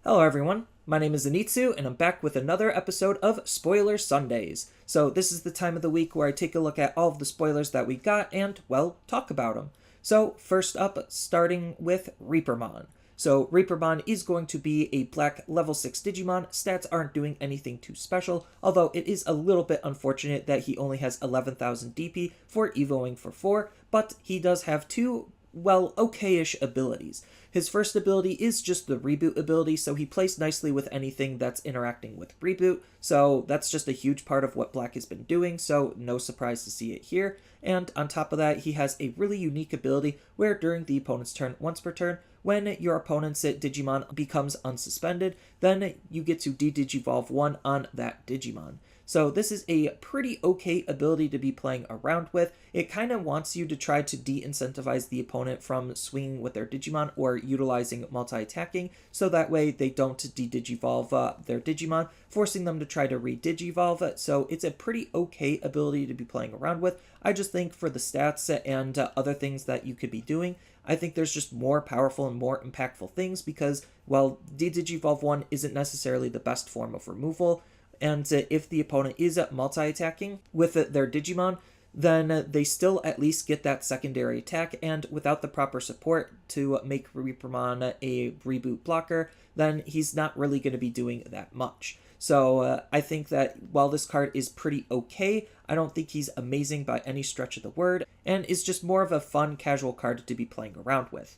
Hello everyone, my name is Anitsu, and I'm back with another episode of Spoiler Sundays. So this is the time of the week where I take a look at all of the spoilers that we got and, well, talk about them. So first up, starting with Reapermon. So Reapermon is going to be a black level 6 Digimon. Stats aren't doing anything too special, although it is a little bit unfortunate that he only has 11,000 DP for evoing for 4, but he does have two, well, okay-ish abilities. His first ability is just the reboot ability, so he plays nicely with anything that's interacting with reboot, so that's just a huge part of what Black has been doing, so no surprise to see it here. And on top of that, he has a really unique ability where during the opponent's turn, once per turn, when your opponent's Digimon becomes unsuspended, then you get to de-Digivolve one on that Digimon. So this is a pretty okay ability to be playing around with. It kind of wants you to try to de-incentivize the opponent from swinging with their Digimon or utilizing multi-attacking, so that way they don't de-Digivolve their Digimon, forcing them to try to re-Digivolve. So it's a pretty okay ability to be playing around with. I just think for the stats and other things that you could be doing, I think there's just more powerful and more impactful things because, well, de-Digivolve 1 isn't necessarily the best form of removal. And if the opponent is multi-attacking with their Digimon, then they still at least get that secondary attack, and without the proper support to make Reapermon a reboot blocker, then he's not really going to be doing that much. So I think that while this card is pretty okay, I don't think he's amazing by any stretch of the word, and is just more of a fun, casual card to be playing around with.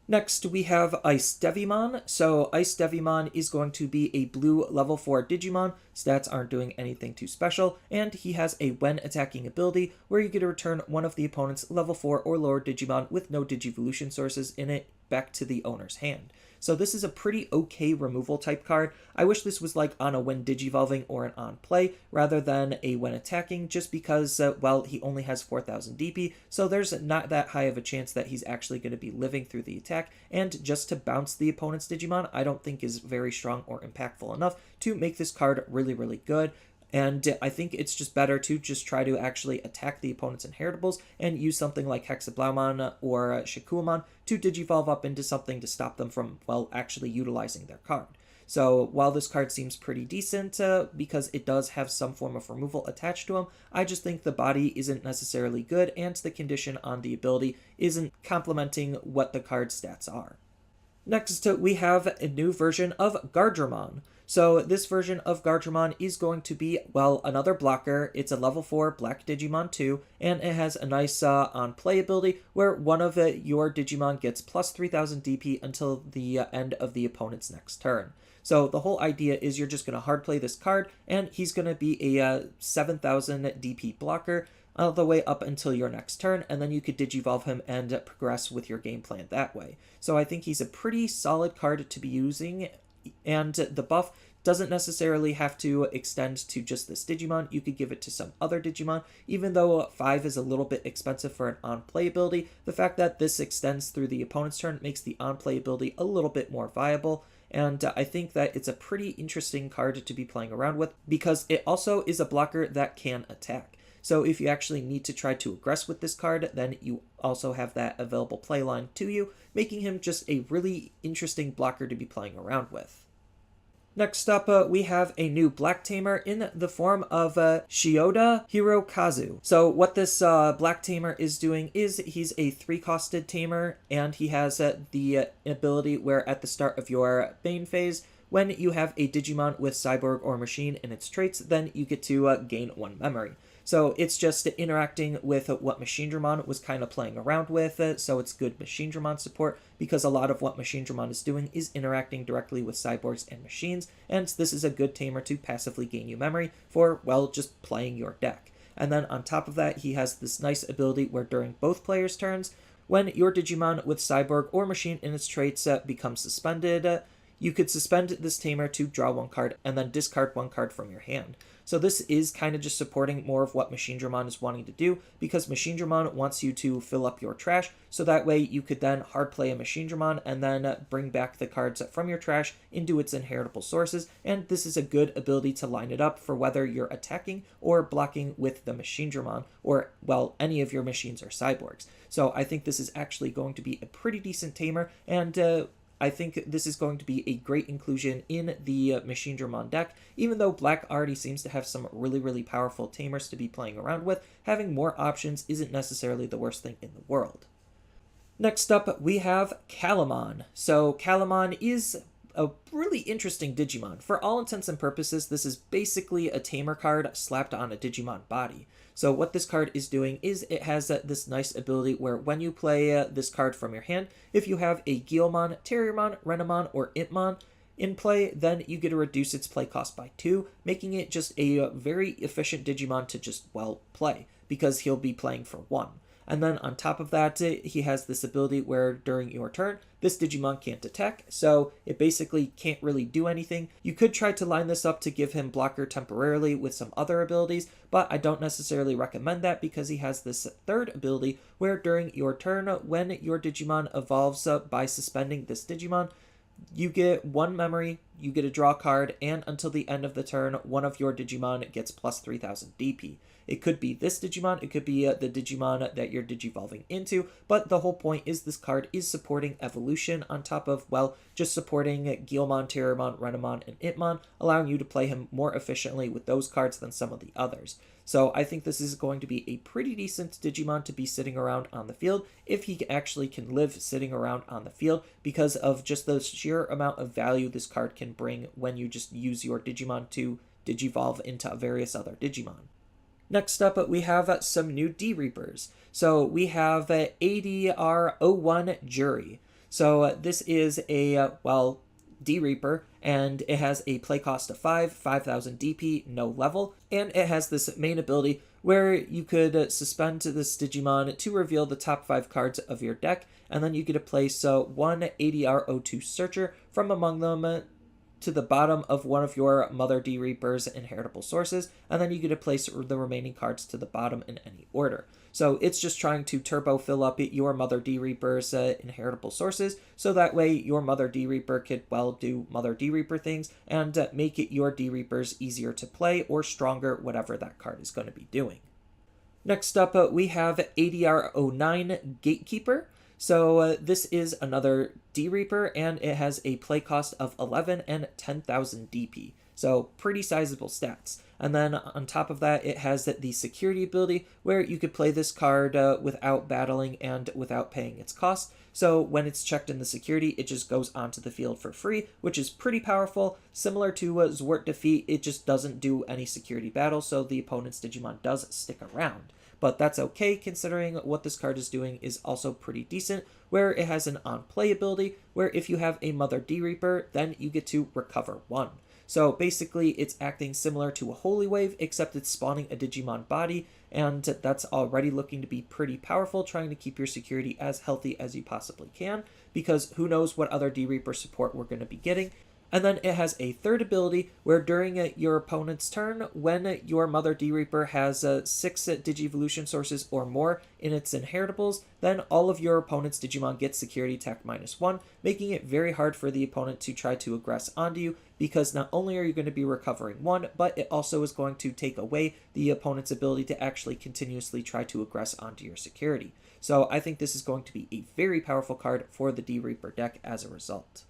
Next, we have Ice Devimon. So Ice Devimon is going to be a blue level 4 Digimon. Stats aren't doing anything too special, and he has a when attacking ability where you get to return one of the opponent's level 4 or lower Digimon with no Digivolution sources in it back to the owner's hand. So this is a pretty okay removal type card. I wish this was like on a when Digivolving or an on play rather than a when attacking, just because, well, he only has 4,000 DP, so there's not that high of a chance that he's actually going to be living through the attack, and just to bounce the opponent's Digimon I don't think is very strong or impactful enough to make this card really, really good. And I think it's just better to just try to actually attack the opponent's inheritables and use something like Labramon or xiaoman to digivolve up into something to stop them from, well, actually utilizing their card. So while this card seems pretty decent because it does have some form of removal attached to him, I just think the body isn't necessarily good and the condition on the ability isn't complementing what the card's stats are. Next, we have a new version of Guardramon. So this version of Guardramon is going to be, well, another blocker. It's a level 4 Black Digimon 2, and it has a nice on-play ability where one of your Digimon gets plus 3,000 DP until the end of the opponent's next turn. So the whole idea is you're just going to hard play this card, and he's going to be a 7,000 DP blocker all the way up until your next turn, and then you could Digivolve him and progress with your game plan that way. So I think he's a pretty solid card to be using, and the buff doesn't necessarily have to extend to just this Digimon. You could give it to some other Digimon. Even though 5 is a little bit expensive for an on-play ability, the fact that this extends through the opponent's turn makes the on-play ability a little bit more viable. And I think that it's a pretty interesting card to be playing around with because it also is a blocker that can attack. So if you actually need to try to aggress with this card, then you also have that available playline to you, making him just a really interesting blocker to be playing around with. Next up, we have a new Black Tamer in the form of Shiodahiro Kazu. So what this Black Tamer is doing is he's a 3-costed Tamer, and he has the ability where at the start of your main phase, when you have a Digimon with Cyborg or Machine in its traits, then you get to gain 1 memory. So it's just interacting with what Machinedramon was kind of playing around with, so it's good Machinedramon support, because a lot of what Machinedramon is doing is interacting directly with cyborgs and machines, and this is a good tamer to passively gain you memory for, well, just playing your deck. And then on top of that, he has this nice ability where during both players' turns, when your Digimon with Cyborg or Machine in its traits becomes suspended, you could suspend this tamer to draw 1 card and then discard 1 card from your hand. So this is kind of just supporting more of what Machinedramon is wanting to do, because Machinedramon wants you to fill up your trash, so that way you could then hard play a Machinedramon and then bring back the cards from your trash into its inheritable sources, and this is a good ability to line it up for whether you're attacking or blocking with the Machinedramon, or, well, any of your machines or cyborgs. So I think this is actually going to be a pretty decent tamer, and I think this is going to be a great inclusion in the Machinedramon deck. Even though Black already seems to have some really powerful tamers to be playing around with, having more options isn't necessarily the worst thing in the world. Next up, we have Calamon. So Calamon is a really interesting Digimon. For all intents and purposes, this is basically a tamer card slapped on a Digimon body. So what this card is doing is it has this nice ability where when you play this card from your hand, if you have a Guillemon, Terriermon, Renamon, or Impmon in play, then you get to reduce its play cost by 2, making it just a very efficient Digimon to just, well, play, because he'll be playing for 1. And then on top of that, he has this ability where during your turn, this Digimon can't attack, so it basically can't really do anything. You could try to line this up to give him blocker temporarily with some other abilities, but I don't necessarily recommend that because he has this third ability where during your turn, when your Digimon evolves by suspending this Digimon, you get 1 memory, you get a draw card, and until the end of the turn, one of your Digimon gets plus 3000 DP. It could be this Digimon, it could be the Digimon that you're Digivolving into, but the whole point is this card is supporting evolution on top of, well, just supporting Guillemon, Terriermon, Renamon, and Impmon, allowing you to play him more efficiently with those cards than some of the others. So I think this is going to be a pretty decent Digimon to be sitting around on the field if he actually can live sitting around on the field because of just the sheer amount of value this card can bring when you just use your Digimon to Digivolve into various other Digimon. Next up, we have some new DReapers. So we have Adr01 Jury. So this is a, well, DReaper, and it has a play cost of 5,000 DP, no level, and it has this main ability where you could suspend this Digimon to reveal the top 5 cards of your deck, and then you get to place one Adr02 Searcher from among them to the bottom of one of your Mother DReaper's inheritable sources, and then you get to place the remaining cards to the bottom in any order. So it's just trying to turbo fill up your Mother DReaper's inheritable sources, so that way your Mother DReaper could, well, do Mother DReaper things and make it your DReapers easier to play or stronger, whatever that card is going to be doing. Next up, we have Adr09 Gatekeeper. So this is another DReaper, and it has a play cost of 11 and 10,000 DP. So pretty sizable stats. And then on top of that, it has the security ability where you could play this card without battling and without paying its cost. So when it's checked in the security, it just goes onto the field for free, which is pretty powerful. Similar to Zwart Defeat, it just doesn't do any security battle, so the opponent's Digimon does stick around. But that's okay considering what this card is doing is also pretty decent, where it has an on-play ability where if you have a Mother DReaper, then you get to recover 1. So basically it's acting similar to a Holy Wave, except it's spawning a Digimon body, and that's already looking to be pretty powerful, trying to keep your security as healthy as you possibly can, because who knows what other DReaper support we're going to be getting. And then it has a third ability where during your opponent's turn, when your Mother DReaper has 6 Digivolution sources or more in its inheritables, then all of your opponent's Digimon get security attack -1, making it very hard for the opponent to try to aggress onto you, because not only are you going to be recovering 1, but it also is going to take away the opponent's ability to actually continuously try to aggress onto your security. So I think this is going to be a very powerful card for the DReaper deck as a result.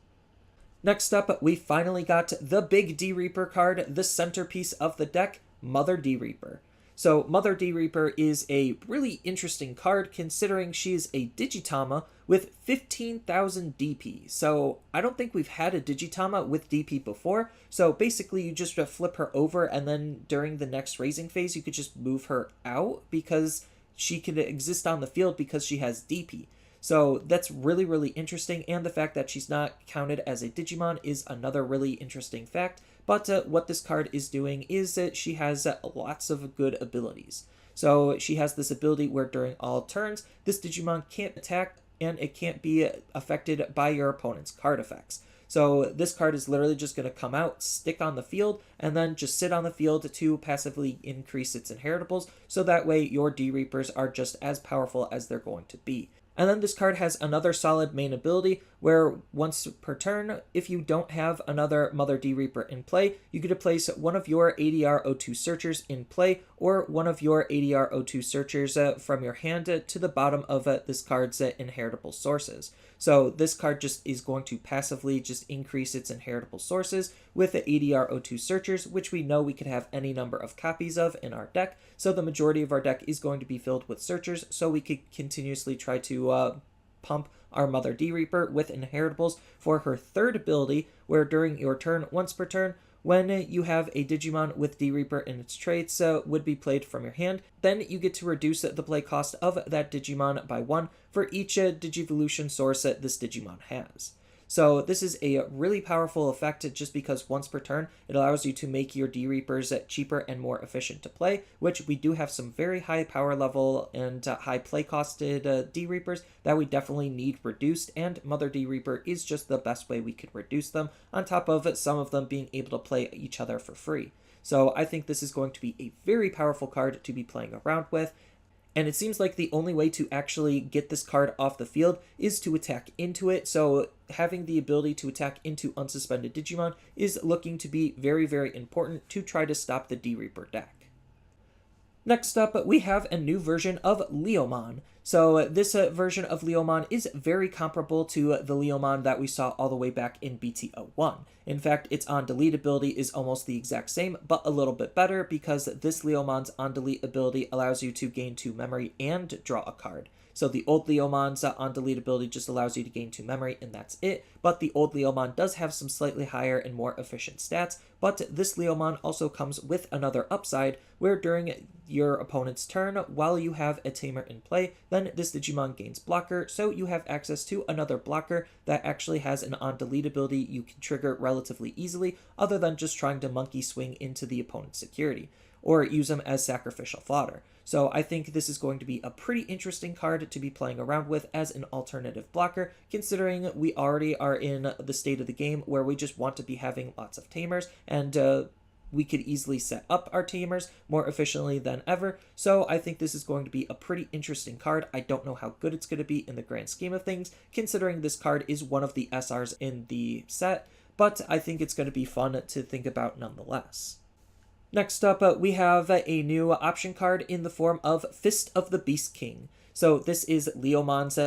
Next up, we finally got the big DReaper card, the centerpiece of the deck, Mother DReaper. So Mother DReaper is a really interesting card considering she's a Digitama with 15,000 DP. So I don't think we've had a Digitama with DP before. So basically you just flip her over and then during the next raising phase you could just move her out because she can exist on the field because she has DP. So that's really interesting, and the fact that she's not counted as a Digimon is another really interesting fact. But what this card is doing is that she has lots of good abilities. So she has this ability where during all turns, this Digimon can't attack and it can't be affected by your opponent's card effects. So this card is literally just going to come out, stick on the field, and then just sit on the field to passively increase its inheritables, so that way your DReapers are just as powerful as they're going to be. And then this card has another solid main ability where once per turn, if you don't have another Mother DReaper in play, you get to place one of your Adr02 searchers in play, or one of your Adr02 searchers from your hand to the bottom of this card's inheritable sources. So this card just is going to passively just increase its inheritable sources with the Adr02 searchers, which we know we could have any number of copies of in our deck. So the majority of our deck is going to be filled with searchers, so we could continuously try to pump our Mother DReaper with inheritables for her third ability, where during your turn, once per turn, when you have a Digimon with DReaper in its traits would be played from your hand, then you get to reduce the play cost of that Digimon by 1 for each Digivolution source this Digimon has. So this is a really powerful effect just because once per turn, it allows you to make your DReapers cheaper and more efficient to play, which we do have some very high power level and high play costed DReapers that we definitely need reduced, and Mother DReaper is just the best way we could reduce them, on top of some of them being able to play each other for free. So I think this is going to be a very powerful card to be playing around with. And it seems like the only way to actually get this card off the field is to attack into it, so having the ability to attack into unsuspended Digimon is looking to be very, very important to try to stop the DReaper deck. Next up, we have a new version of Leomon. So this version of Leomon is very comparable to the Leomon that we saw all the way back in BT01. In fact, its on-delete ability is almost the exact same, but a little bit better because this Leomon's on-delete ability allows you to gain 2 memory and draw a card. So the old Leomon's on-delete ability just allows you to gain 2 memory, and that's it. But the old Leomon does have some slightly higher and more efficient stats, but this Leomon also comes with another upside, where during your opponent's turn, while you have a tamer in play, then this Digimon gains blocker, so you have access to another blocker that actually has an on-delete ability you can trigger relatively easily, other than just trying to monkey swing into the opponent's security, or use them as sacrificial fodder. So I think this is going to be a pretty interesting card to be playing around with as an alternative blocker, considering we already are in the state of the game where we just want to be having lots of tamers, and we could easily set up our tamers more efficiently than ever. So I think this is going to be a pretty interesting card. I don't know how good it's going to be in the grand scheme of things, considering this card is one of the SRs in the set, but I think it's going to be fun to think about nonetheless. Next up, we have a new option card in the form of Fist of the Beast King. So this is Leomon's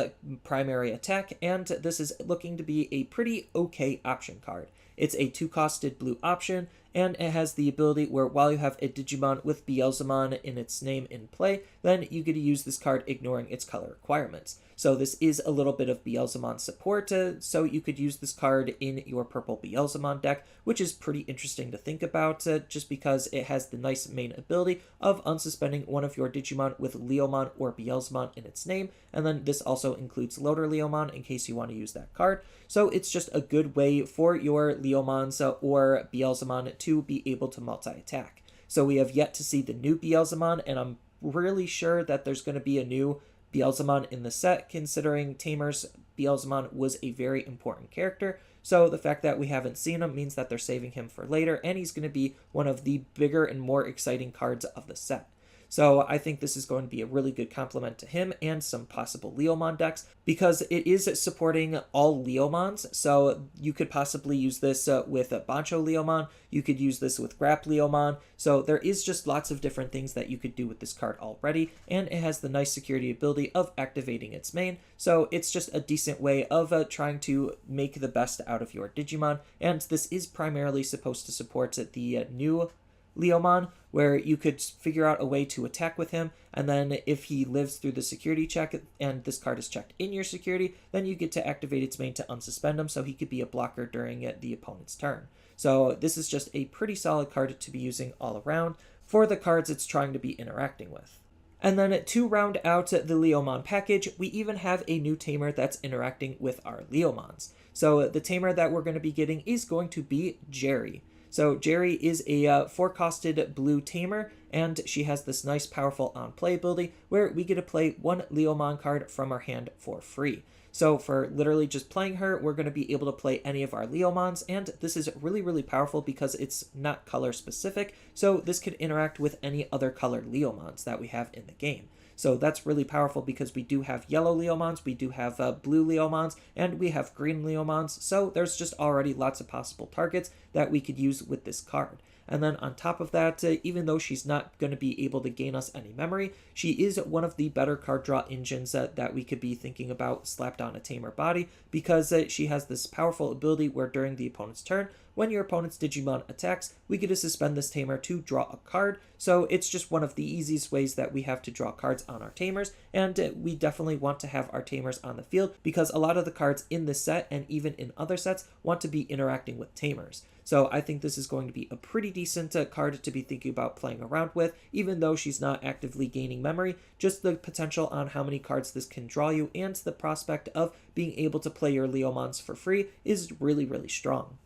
primary attack, and this is looking to be a pretty okay option card. It's a 2-costed blue option, and it has the ability where while you have a Digimon with Beelzemon in its name in play, then you get to use this card ignoring its color requirements. So this is a little bit of Beelzemon support, so you could use this card in your purple Beelzemon deck, which is pretty interesting to think about, just because it has the nice main ability of unsuspending one of your Digimon with Leomon or Beelzemon in its name, and then this also includes Loader Leomon in case you want to use that card. So it's just a good way for your Leomons or Beelzemon to be able to multi-attack. So we have yet to see the new Beelzemon, and I'm really sure that there's going to be a new Beelzemon in the set, considering Tamer's Beelzemon was a very important character. So the fact that we haven't seen him means that they're saving him for later, and he's going to be one of the bigger and more exciting cards of the set. So I think this is going to be a really good complement to him and some possible Leomon decks, because it is supporting all Leomons. So you could possibly use this with Bancho Leomon, you could use this with Grap Leomon. So there is just lots of different things that you could do with this card already, and it has the nice security ability of activating its main. So it's just a decent way of trying to make the best out of your Digimon, and this is primarily supposed to support the new Leomon, where you could figure out a way to attack with him, and then if he lives through the security check and this card is checked in your security, then you get to activate its main to unsuspend him, so he could be a blocker during the opponent's turn. So this is just a pretty solid card to be using all around for the cards it's trying to be interacting with. And then to round out the Leomon package, we even have a new tamer that's interacting with our Leomons. So the tamer that we're going to be getting is going to be Jerry. So Jerry is a 4-costed blue tamer, and she has this nice powerful on-play ability where we get to play 1 Leomon card from our hand for free. So for literally just playing her, we're going to be able to play any of our Leomons, and this is really, really powerful because it's not color specific, so this could interact with any other colored Leomons that we have in the game. So that's really powerful because we do have yellow Leomons, we do have blue Leomons, and we have green Leomons. So there's just already lots of possible targets that we could use with this card. And then on top of that, even though she's not going to be able to gain us any memory, she is one of the better card draw engines that we could be thinking about slapped on a tamer body, because she has this powerful ability where during the opponent's turn, when your opponent's Digimon attacks, we get to suspend this tamer to draw a card. So it's just one of the easiest ways that we have to draw cards on our tamers, and we definitely want to have our tamers on the field because a lot of the cards in this set and even in other sets want to be interacting with tamers. So I think this is going to be a pretty decent card to be thinking about playing around with, even though she's not actively gaining memory. Just the potential on how many cards this can draw you and the prospect of being able to play your Leomons for free is really, really strong.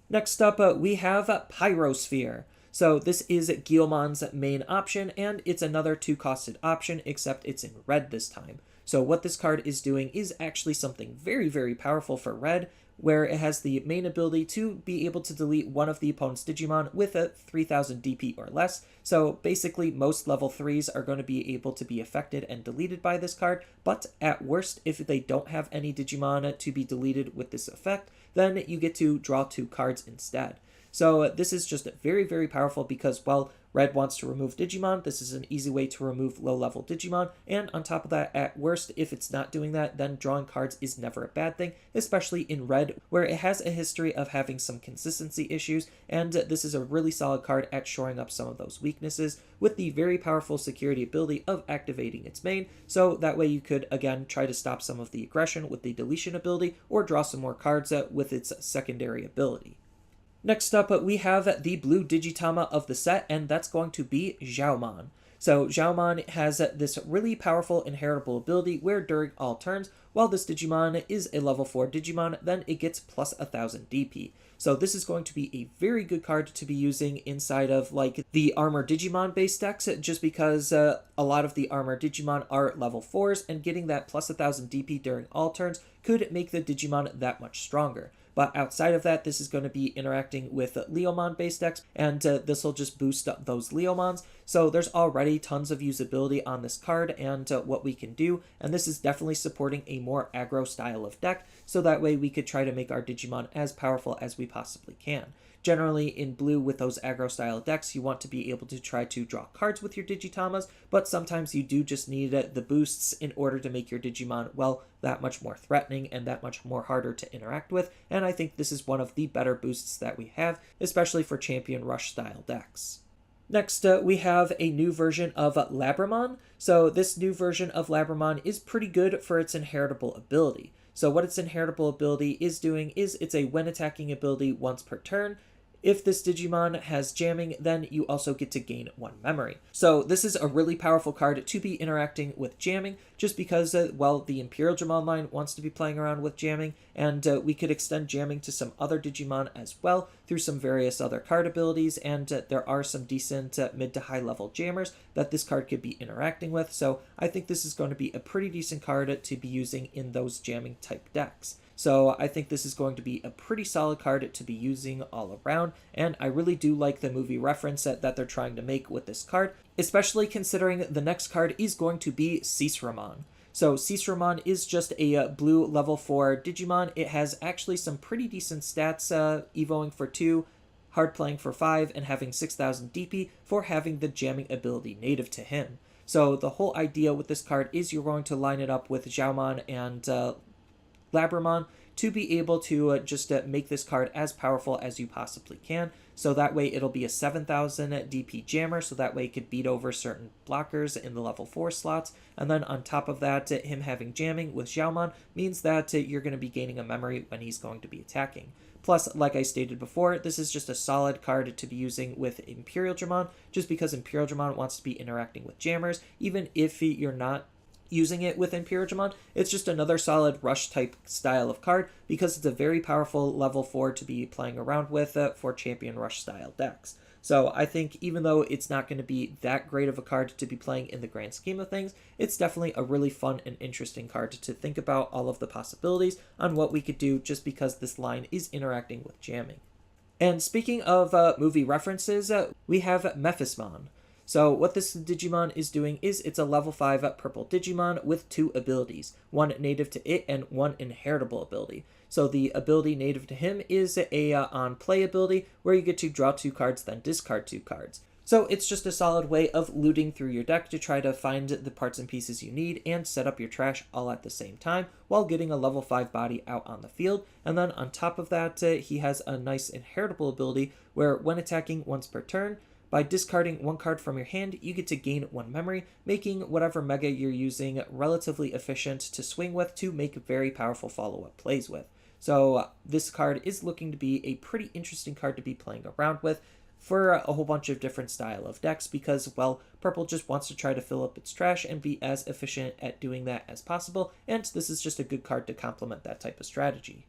Next up, we have Pyrosphere. So this is Guillimon's main option, and it's another 2-costed option, except it's in red this time. So what this card is doing is actually something very, very powerful for red, where it has the main ability to be able to delete one of the opponent's Digimon with a 3000 DP or less. So basically most level 3s are going to be able to be affected and deleted by this card, but at worst, if they don't have any Digimon to be deleted with this effect, then you get to draw 2 cards instead. So this is just very, very powerful because, well, red wants to remove Digimon. This is an easy way to remove low-level Digimon. And on top of that, at worst, if it's not doing that, then drawing cards is never a bad thing, especially in red, where it has a history of having some consistency issues. And this is a really solid card at shoring up some of those weaknesses with the very powerful security ability of activating its main. So that way you could, again, try to stop some of the aggression with the deletion ability or draw some more cards with its secondary ability. Next up, we have the blue Digitama of the set, and that's going to be Xiaoman. So Xiaoman has this really powerful inheritable ability where during all turns, while this Digimon is a level 4 Digimon, then it gets plus 1000 DP. So this is going to be a very good card to be using inside of like the Armor Digimon base decks, just because a lot of the Armor Digimon are level 4s, and getting that plus 1000 DP during all turns could make the Digimon that much stronger. But outside of that, this is going to be interacting with Leomon base decks, and this will just boost up those Leomons. So there's already tons of usability on this card and what we can do, and this is definitely supporting a more aggro style of deck, so that way we could try to make our Digimon as powerful as we possibly can. Generally, in blue with those aggro style decks, you want to be able to try to draw cards with your Digitamas, but sometimes you do just need the boosts in order to make your Digimon, well, that much more threatening and that much more harder to interact with, and I think this is one of the better boosts that we have, especially for Champion Rush style decks. Next, we have a new version of Labramon. So this new version of Labramon is pretty good for its inheritable ability. So what its inheritable ability is doing is it's a when attacking ability once per turn. If this Digimon has jamming, then you also get to gain 1 memory. So this is a really powerful card to be interacting with jamming, just because, well, the Imperialdramon line wants to be playing around with jamming, and we could extend jamming to some other Digimon as well through some various other card abilities, and there are some decent mid to high level jammers that this card could be interacting with, so I think this is going to be a pretty decent card to be using in those jamming type decks. So I think this is going to be a pretty solid card to be using all around, and I really do like the movie reference that they're trying to make with this card, especially considering the next card is going to be Cstroman. So Cstroman is just a blue level 4 Digimon. It has actually some pretty decent stats, evoing for 2, hard playing for 5, and having 6000 DP for having the jamming ability native to him. So the whole idea with this card is you're going to line it up with Xiaoman and Labramon to be able to just make this card as powerful as you possibly can. So that way it'll be a 7000 DP jammer, so that way it could beat over certain blockers in the level 4 slots. And then on top of that, him having jamming with Xiaoman means that you're going to be gaining a memory when he's going to be attacking. Plus, like I stated before, this is just a solid card to be using with Imperialdramon, just because Imperialdramon wants to be interacting with jammers, even if you're not using it with Imperialdramon. It's just another solid rush type style of card because it's a very powerful level 4 to be playing around with for Champion Rush style decks. So I think even though it's not going to be that great of a card to be playing in the grand scheme of things, it's definitely a really fun and interesting card to think about all of the possibilities on what we could do just because this line is interacting with jamming. And speaking of movie references, we have Memphis Mon. So what this Digimon is doing is it's a level 5 purple Digimon with 2 abilities, one native to it and one inheritable ability. So the ability native to him is a on-play ability where you get to draw 2 cards, then discard 2 cards. So it's just a solid way of looting through your deck to try to find the parts and pieces you need and set up your trash all at the same time while getting a level 5 body out on the field. And then on top of that, he has a nice inheritable ability where when attacking once per turn, by discarding 1 card from your hand, you get to gain 1 memory, making whatever mega you're using relatively efficient to swing with to make very powerful follow-up plays with. So this card is looking to be a pretty interesting card to be playing around with for a whole bunch of different style of decks because, well, purple just wants to try to fill up its trash and be as efficient at doing that as possible, and this is just a good card to complement that type of strategy.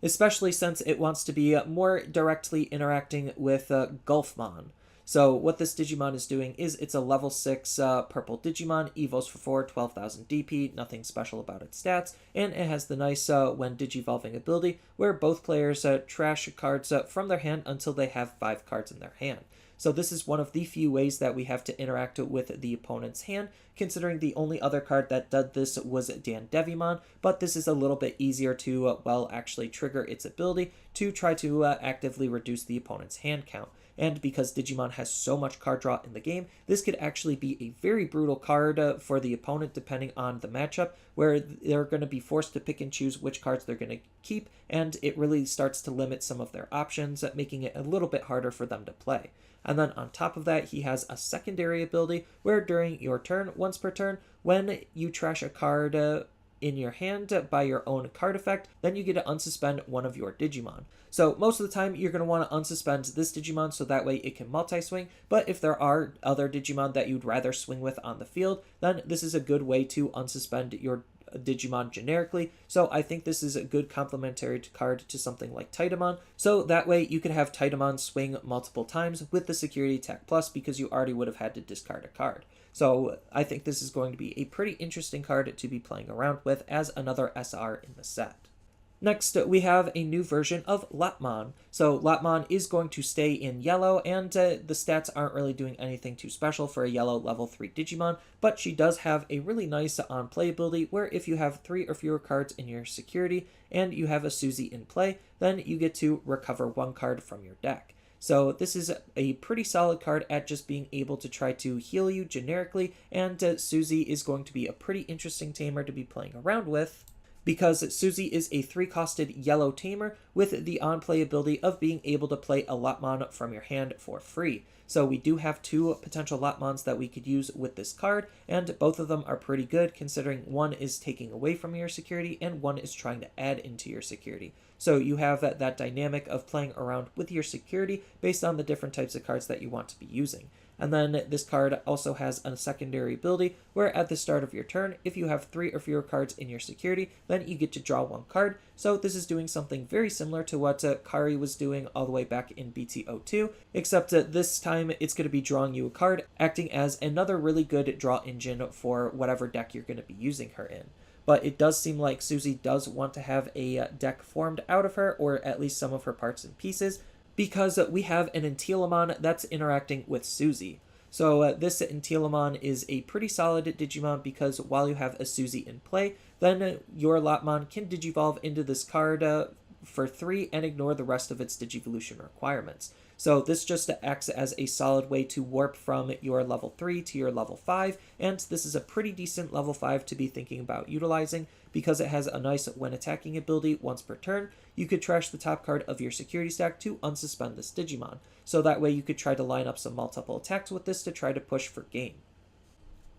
Especially since it wants to be more directly interacting with Gulfmon. So what this Digimon is doing is it's a level 6 purple Digimon, evos for 4, 12,000 DP, nothing special about its stats, and it has the nice when Digivolving ability where both players trash cards from their hand until they have 5 cards in their hand. So this is one of the few ways that we have to interact with the opponent's hand, considering the only other card that did this was Devimon, but this is a little bit easier to, well, actually trigger its ability to try to actively reduce the opponent's hand count. And because Digimon has so much card draw in the game, this could actually be a very brutal card for the opponent depending on the matchup, where they're going to be forced to pick and choose which cards they're going to keep, and it really starts to limit some of their options, making it a little bit harder for them to play. And then on top of that, he has a secondary ability where during your turn, once per turn, when you trash a card in your hand by your own card effect, then you get to unsuspend one of your Digimon. So most of the time you're going to want to unsuspend this Digimon so that way it can multi-swing, but if there are other Digimon that you'd rather swing with on the field, then this is a good way to unsuspend your Digimon generically. So I think this is a good complementary card to something like Titamon, so that way you could have Titamon swing multiple times with the security attack plus because you already would have had to discard a card. So I think this is going to be a pretty interesting card to be playing around with as another SR in the set. Next, we have a new version of Lapman. So Lapman is going to stay in yellow, and the stats aren't really doing anything too special for a yellow level 3 Digimon, but she does have a really nice on-play ability where if you have 3 or fewer cards in your security and you have a Susie in play, then you get to recover 1 card from your deck. So this is a pretty solid card at just being able to try to heal you generically, and Susie is going to be a pretty interesting tamer to be playing around with, because Susie is a 3-costed yellow tamer with the on-play ability of being able to play a Lapmon from your hand for free. So we do have 2 potential Lapmons that we could use with this card, and both of them are pretty good considering one is taking away from your security and one is trying to add into your security. So you have that dynamic of playing around with your security based on the different types of cards that you want to be using. And then this card also has a secondary ability where at the start of your turn, if you have 3 or fewer cards in your security, then you get to draw 1 card. So this is doing something very similar to what Kari was doing all the way back in BT02, except this time it's going to be drawing you a card, acting as another really good draw engine for whatever deck you're going to be using her in. But it does seem like Susie does want to have a deck formed out of her, or at least some of her parts and pieces, because we have an Terriermont that's interacting with Susie. So this Terriermont is a pretty solid Digimon because while you have a Susie in play, then your Lapmon can Digivolve into this card for 3 and ignore the rest of its Digivolution requirements. So this just acts as a solid way to warp from your level 3 to your level 5, and this is a pretty decent level 5 to be thinking about utilizing because it has a nice when attacking ability once per turn. You could trash the top card of your security stack to unsuspend this Digimon, so that way you could try to line up some multiple attacks with this to try to push for game.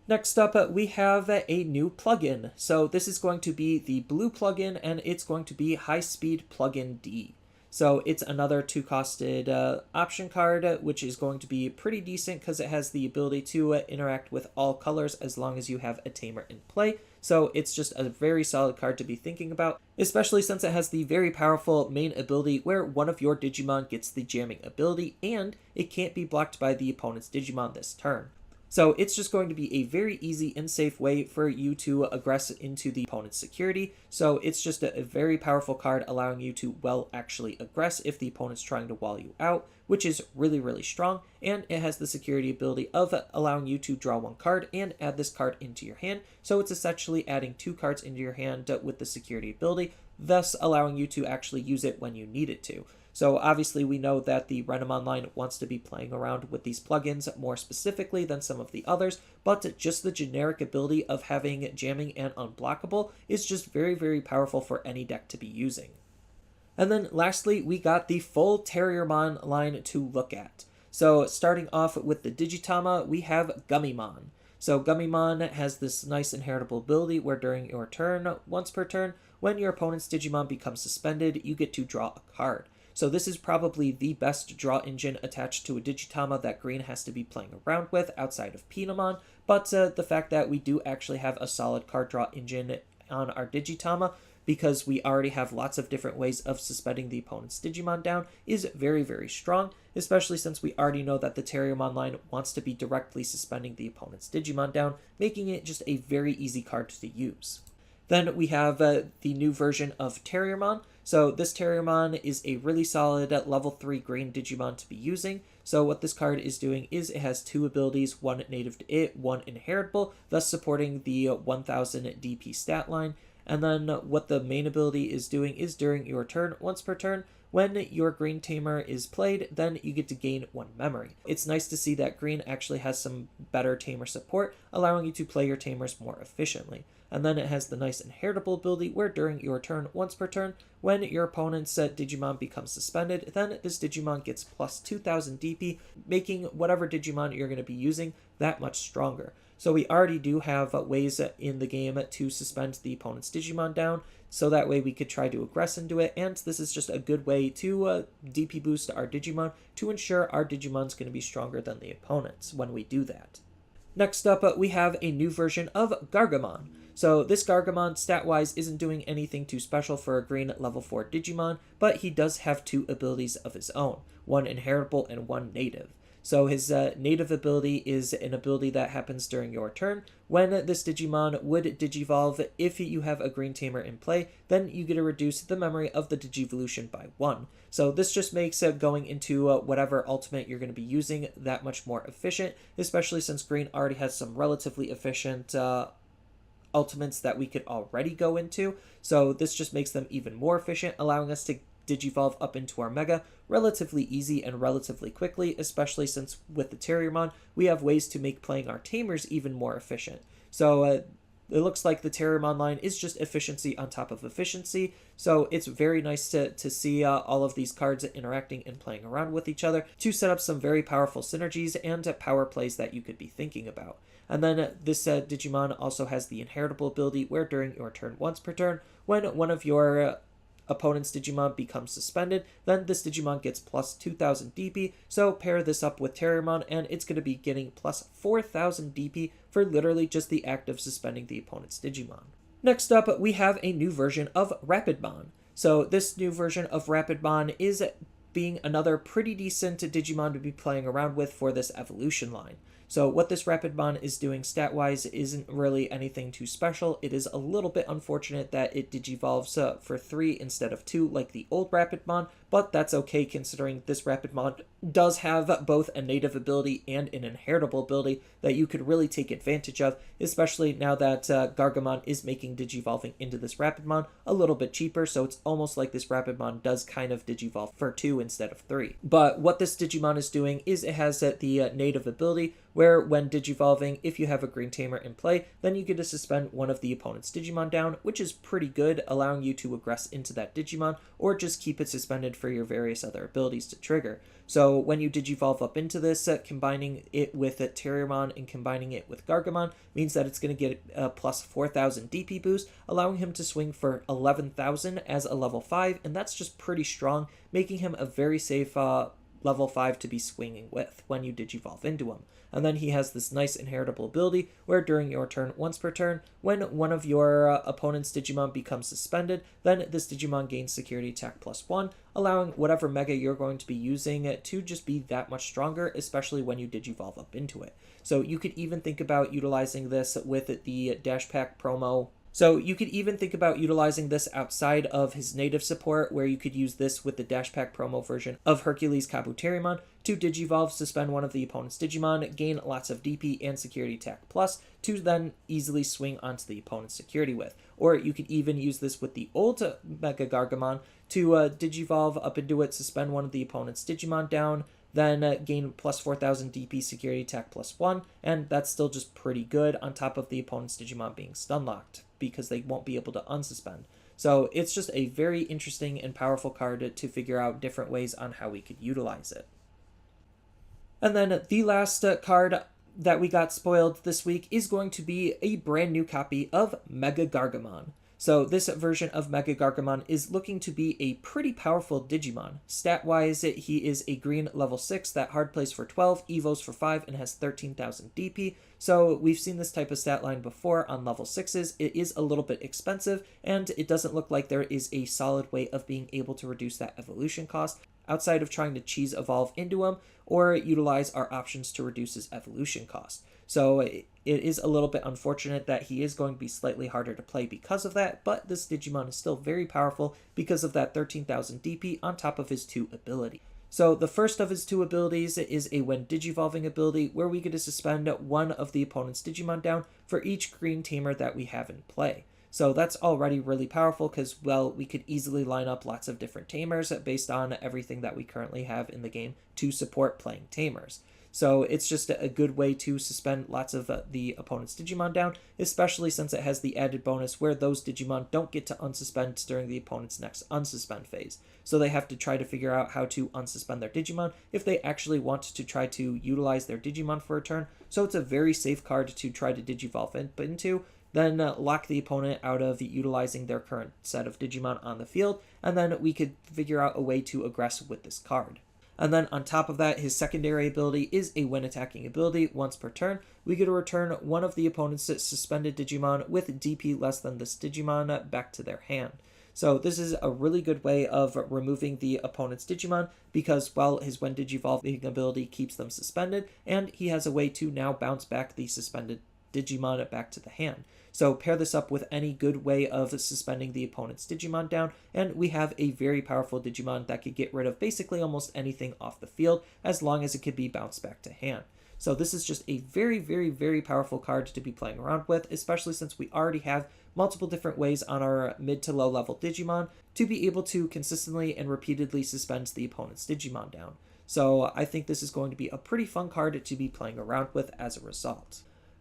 Next up, we have a new plugin. So this is going to be the blue plugin, and it's going to be High Speed Plugin D. So it's another 2-costed option card, which is going to be pretty decent because it has the ability to interact with all colors as long as you have a tamer in play. So it's just a very solid card to be thinking about, especially since it has the very powerful main ability where one of your Digimon gets the jamming ability and it can't be blocked by the opponent's Digimon this turn. So it's just going to be a very easy and safe way for you to aggress into the opponent's security. So it's just a very powerful card, allowing you to, well, actually aggress if the opponent's trying to wall you out, which is really, really strong. And it has the security ability of allowing you to draw one card and add this card into your hand. So it's essentially adding 2 cards into your hand with the security ability, thus allowing you to actually use it when you need it to. So obviously we know that the Renamon line wants to be playing around with these plugins more specifically than some of the others, but just the generic ability of having jamming and unblockable is just very, very powerful for any deck to be using. And then lastly, we got the full Terriermon line to look at. So starting off with the Digitama, we have Gummymon. So Gummymon has this nice inheritable ability where during your turn, once per turn, when your opponent's Digimon becomes suspended, you get to draw a card. So this is probably the best draw engine attached to a Digitama that Green has to be playing around with outside of Pinamon, but the fact that we do actually have a solid card draw engine on our Digitama, because we already have lots of different ways of suspending the opponent's Digimon down, is very, very strong, especially since we already know that the Terriermon line wants to be directly suspending the opponent's Digimon down, making it just a very easy card to use. Then we have the new version of Terriermon. So this Terriermon is a really solid level 3 green Digimon to be using. So what this card is doing is it has 2 abilities, one native to it, one inheritable, thus supporting the 1000 DP stat line. And then what the main ability is doing is during your turn, once per turn, when your green tamer is played, then you get to gain 1 memory. It's nice to see that green actually has some better tamer support, allowing you to play your tamers more efficiently. And then it has the nice inheritable ability where during your turn, once per turn, when your opponent's Digimon becomes suspended, then this Digimon gets plus 2000 DP, making whatever Digimon you're going to be using that much stronger. So we already do have ways in the game to suspend the opponent's Digimon down, so that way we could try to aggress into it, and this is just a good way to DP boost our Digimon to ensure our Digimon's going to be stronger than the opponent's when we do that. Next up, we have a new version of Gargamon. So this Gargamon, stat-wise, isn't doing anything too special for a green level 4 Digimon, but he does have 2 abilities of his own, one inheritable and one native. So his native ability is an ability that happens during your turn. When this Digimon would Digivolve, if you have a green tamer in play, then you get to reduce the memory of the Digivolution by 1. So this just makes going into whatever ultimate you're going to be using that much more efficient, especially since green already has some relatively efficient ultimates that we could already go into. So this just makes them even more efficient, allowing us to Digivolve up into our Mega relatively easy and relatively quickly, especially since with the Terriermon, we have ways to make playing our Tamers even more efficient. So it looks like the Terriermon line is just efficiency on top of efficiency, so it's very nice to see all of these cards interacting and playing around with each other to set up some very powerful synergies and power plays that you could be thinking about. And then this Digimon also has the inheritable ability where during your turn, once per turn, when one of your opponent's Digimon becomes suspended, then this Digimon gets plus 2000 DP, so pair this up with Terriermon and it's going to be getting plus 4000 DP for literally just the act of suspending the opponent's Digimon. Next up, we have a new version of Rapidmon. So this new version of Rapidmon is being another pretty decent Digimon to be playing around with for this evolution line. So what this Rapidmon is doing stat-wise isn't really anything too special. It is a little bit unfortunate that it Digivolves for 3 instead of 2 like the old Rapidmon, but that's okay considering this Rapidmon does have both a native ability and an inheritable ability that you could really take advantage of, especially now that Gargamon is making Digivolving into this Rapidmon a little bit cheaper, so it's almost like this Rapidmon does kind of Digivolve for 2 instead of 3. But what this Digimon is doing is it has the native ability where when Digivolving, if you have a green tamer in play, then you get to suspend one of the opponent's Digimon down, which is pretty good, allowing you to aggress into that Digimon or just keep it suspended for your various other abilities to trigger. So when you Digivolve up into this, combining it with Terriermon and combining it with Gargamon means that it's going to get a plus 4000 DP boost, allowing him to swing for 11,000 as a level 5, and that's just pretty strong, making him a very safe level 5 to be swinging with when you Digivolve into him. And then he has this nice inheritable ability where during your turn, once per turn, when one of your opponent's Digimon becomes suspended, then this Digimon gains security attack +1, allowing whatever Mega you're going to be using to just be that much stronger, especially when you Digivolve up into it. So you could even think about utilizing this with the Dash Pack promo. So you could even think about utilizing this outside of his native support, where you could use this with the Dash Pack promo version of Hercules Kabu Terriermon to Digivolve, suspend one of the opponent's Digimon, gain lots of DP and security attack plus, to then easily swing onto the opponent's security with. Or you could even use this with the old Mega Gargamon to Digivolve up into it, suspend one of the opponent's Digimon down, then gain plus 4,000 DP security attack +1, and that's still just pretty good on top of the opponent's Digimon being stun locked, because they won't be able to unsuspend. So it's just a very interesting and powerful card to figure out different ways on how we could utilize it. And then the last card that we got spoiled this week is going to be a brand new copy of Mega Gargamon. So this version of Mega Gargamon is looking to be a pretty powerful Digimon. Stat-wise, he is a green level 6 that hard plays for 12, evos for 5, and has 13,000 DP. So we've seen this type of stat line before on level 6s. It is a little bit expensive, and it doesn't look like there is a solid way of being able to reduce that evolution cost outside of trying to cheese evolve into him or utilize our options to reduce his evolution cost. So it is a little bit unfortunate that he is going to be slightly harder to play because of that, but this Digimon is still very powerful because of that 13,000 DP on top of his 2 ability. So the first of his 2 abilities is a when Digivolving ability, where we get to suspend one of the opponent's Digimon down for each green tamer that we have in play. So that's already really powerful because, well, we could easily line up lots of different tamers based on everything that we currently have in the game to support playing tamers. So it's just a good way to suspend lots of the opponent's Digimon down, especially since it has the added bonus where those Digimon don't get to unsuspend during the opponent's next unsuspend phase. So they have to try to figure out how to unsuspend their Digimon if they actually want to try to utilize their Digimon for a turn. So it's a very safe card to try to Digivolve into, then lock the opponent out of utilizing their current set of Digimon on the field, and then we could figure out a way to aggress with this card. And then on top of that, his secondary ability is a when attacking ability. Once per turn, we get to return one of the opponent's suspended Digimon with DP less than this Digimon back to their hand. So this is a really good way of removing the opponent's Digimon because, well, his when Digivolving ability keeps them suspended, and he has a way to now bounce back the suspended Digimon back to the hand. So pair this up with any good way of suspending the opponent's Digimon down, and we have a very powerful Digimon that could get rid of basically almost anything off the field as long as it could be bounced back to hand. So this is just a very, very, very powerful card to be playing around with, especially since we already have multiple different ways on our mid to low level Digimon to be able to consistently and repeatedly suspend the opponent's Digimon down. So I think this is going to be a pretty fun card to be playing around with as a result.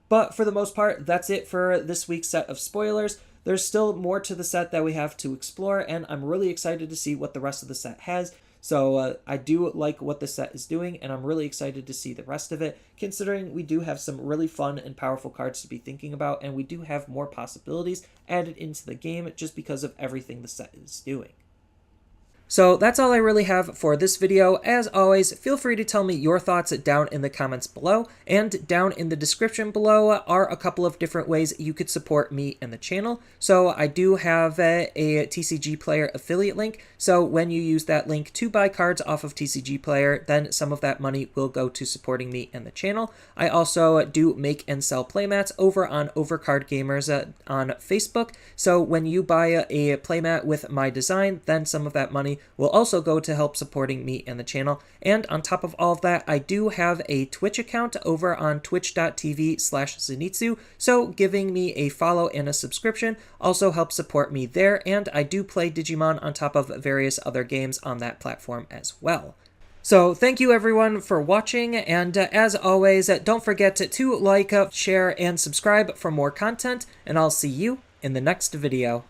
But for the most part, that's it for this week's set of spoilers. There's still more to the set that we have to explore, and I'm really excited to see what the rest of the set has. So I do like what the set is doing, and I'm really excited to see the rest of it, considering we do have some really fun and powerful cards to be thinking about, and we do have more possibilities added into the game just because of everything the set is doing. So that's all I really have for this video. As always, feel free to tell me your thoughts down in the comments below, and down in the description below are a couple of different ways you could support me and the channel. So I do have a TCG Player affiliate link, so when you use that link to buy cards off of TCG Player, then some of that money will go to supporting me and the channel. I also do make and sell playmats over on Overcard Gamers on Facebook, so when you buy a playmat with my design, then some of that money will also go to help supporting me and the channel. And on top of all of that, I do have a Twitch account over on twitch.tv/Zenitsu, so giving me a follow and a subscription also helps support me there, and I do play Digimon on top of various other games on that platform as well. So thank you everyone for watching, and as always, don't forget to like, share, and subscribe for more content, and I'll see you in the next video.